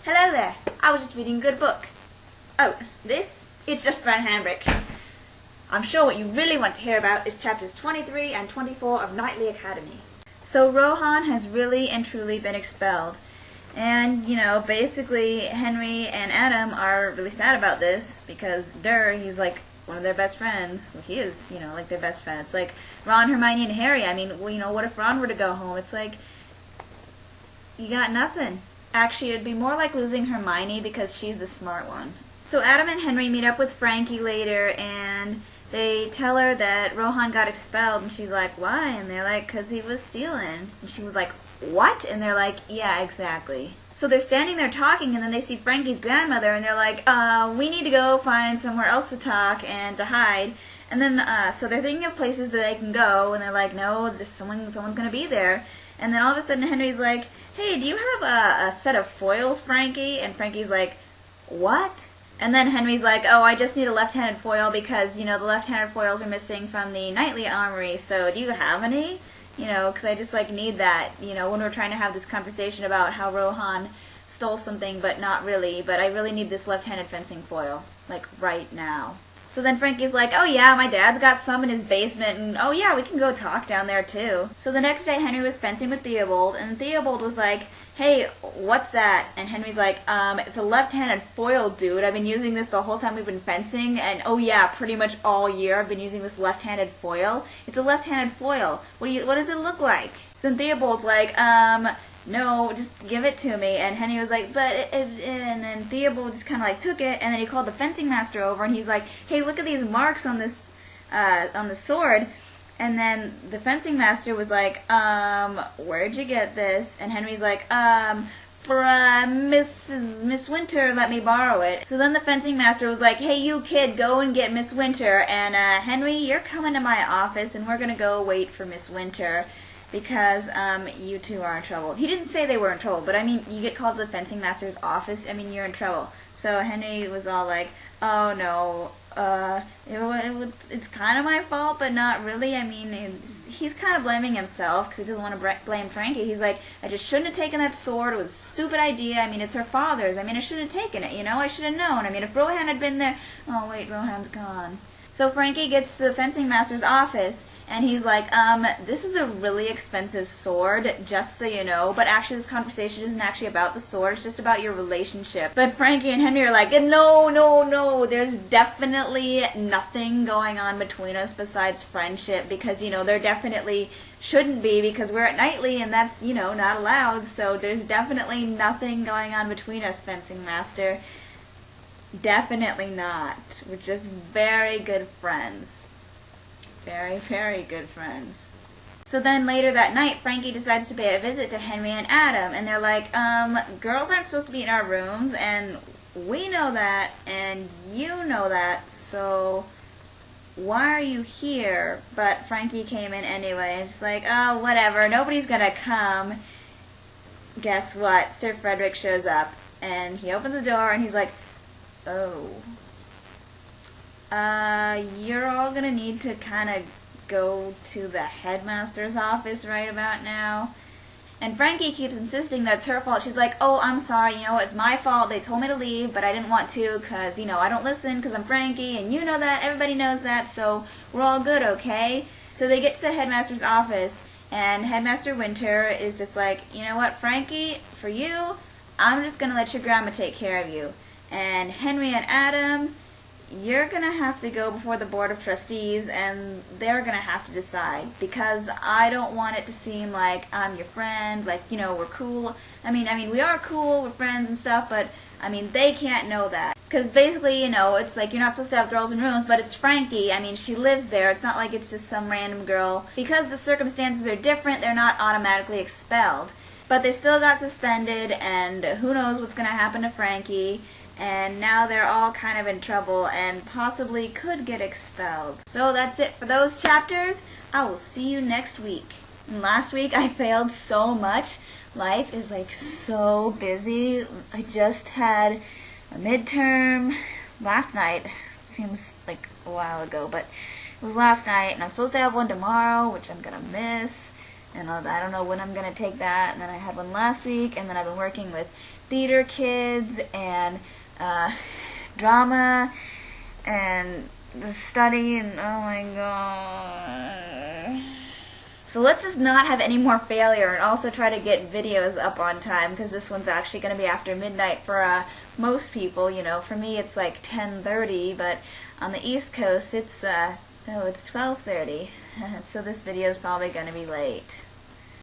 Hello there, I was just reading a good book. Oh, this? It's just BRAN HAMBRIC. I'm sure what you really want to hear about is chapters 23 and 24 of Knightly Academy. So Rohan has really and truly been expelled. And, you know, basically Henry and Adam are really sad about this because he's like one of their best friends. Well, he is, you know, like their best friend. It's like Ron, Hermione, and Harry. I mean, well, you know, what if Ron were to go home? It's like, you got nothing. Actually, it'd be more like losing Hermione because she's the smart one. So Adam and Henry meet up with Frankie later, and they tell her that Rohan got expelled, and she's like, why? And they're like, 'cause he was stealing. And she was like, what? And they're like, yeah, exactly. So they're standing there talking, and then they see Frankie's grandmother, and they're like, we need to go find somewhere else to talk and to hide. And then, so they're thinking of places that they can go, and they're like, no, there's someone's gonna be there. And then all of a sudden Henry's like, hey, do you have a set of foils, Frankie? And Frankie's like, what? And then Henry's like, oh, I just need a left-handed foil because, you know, the left-handed foils are missing from the Knightly Armory, so do you have any? You know, because I just, like, need that, you know, when we're trying to have this conversation about how Rohan stole something, but not really, but I really need this left-handed fencing foil, like, right now. So then Frankie's like, oh yeah, my dad's got some in his basement, and oh yeah, we can go talk down there too. So the next day Henry was fencing with Theobald, and Theobald was like, hey, what's that? And Henry's like, it's a left-handed foil, dude. I've been using this the whole time we've been fencing, and oh yeah, pretty much all year I've been using this left-handed foil. It's a left-handed foil. What does it look like? So then Theobald's like, no, just give it to me. And Henry was like, and then Theobald just kind of like took it, and then he called the fencing master over, and he's like, hey, look at these marks on this, on the sword. And then the fencing master was like, where'd you get this? And Henry's like, for Miss Winter, let me borrow it. So then the fencing master was like, hey, you kid, go and get Miss Winter, and Henry, you're coming to my office, and we're gonna go wait for Miss Winter. Because you two are in trouble. He didn't say they were in trouble, but I mean, you get called to the fencing master's office, I mean, you're in trouble. So Henry was all like, oh no, it's kind of my fault, but not really. I mean, he's kind of blaming himself because he doesn't want to blame Frankie. He's like, I just shouldn't have taken that sword. It was a stupid idea. I mean, it's her father's. I mean, I shouldn't have taken it, you know? I should have known. I mean, if Rohan had been there... Oh, wait, Rohan's gone. So Frankie gets to the fencing master's office, and he's like, this is a really expensive sword, just so you know, but actually this conversation isn't actually about the sword, it's just about your relationship. But Frankie and Henry are like, no, there's definitely nothing going on between us besides friendship, because, you know, there definitely shouldn't be, because we're at Knightly, and that's, you know, not allowed, so there's definitely nothing going on between us, fencing master. Definitely not. We're just very good friends. Very, very good friends. So then later that night, Frankie decides to pay a visit to Henry and Adam, and they're like, girls aren't supposed to be in our rooms, and we know that, and you know that, so why are you here? But Frankie came in anyway, and it's like, oh, whatever, nobody's gonna come. Guess what? Sir Frederick shows up, and he opens the door, and he's like, oh, you're all gonna need to kind of go to the headmaster's office right about now. And Frankie keeps insisting that it's her fault. She's like, oh, I'm sorry, you know, it's my fault. They told me to leave, but I didn't want to because, you know, I don't listen because I'm Frankie, and you know that, everybody knows that, so we're all good, okay? So they get to the headmaster's office, and Headmaster Winter is just like, you know what, Frankie, for you, I'm just gonna let your grandma take care of you. And Henry and Adam, you're going to have to go before the Board of Trustees, and they're going to have to decide, because I don't want it to seem like I'm your friend, like, you know, we're cool. I mean, we are cool, we're friends and stuff, but, I mean, they can't know that. Because basically, you know, it's like you're not supposed to have girls in rooms, but it's Frankie. I mean, she lives there. It's not like it's just some random girl. Because the circumstances are different, they're not automatically expelled. But they still got suspended, and who knows what's going to happen to Frankie. And now they're all kind of in trouble and possibly could get expelled. So that's it for those chapters. I will see you next week. And last week I failed so much. Life is like so busy. I just had a midterm last night. Seems like a while ago, but it was last night, and I'm supposed to have one tomorrow, which I'm gonna miss. and I don't know when I'm going to take that, and then I had one last week, and then I've been working with theater kids, and drama, and study, and oh my god. So let's just not have any more failure, and also try to get videos up on time, because this one's actually going to be after midnight for most people. You know, for me it's like 10:30, but on the East Coast it's 12:30. So this video is probably going to be late.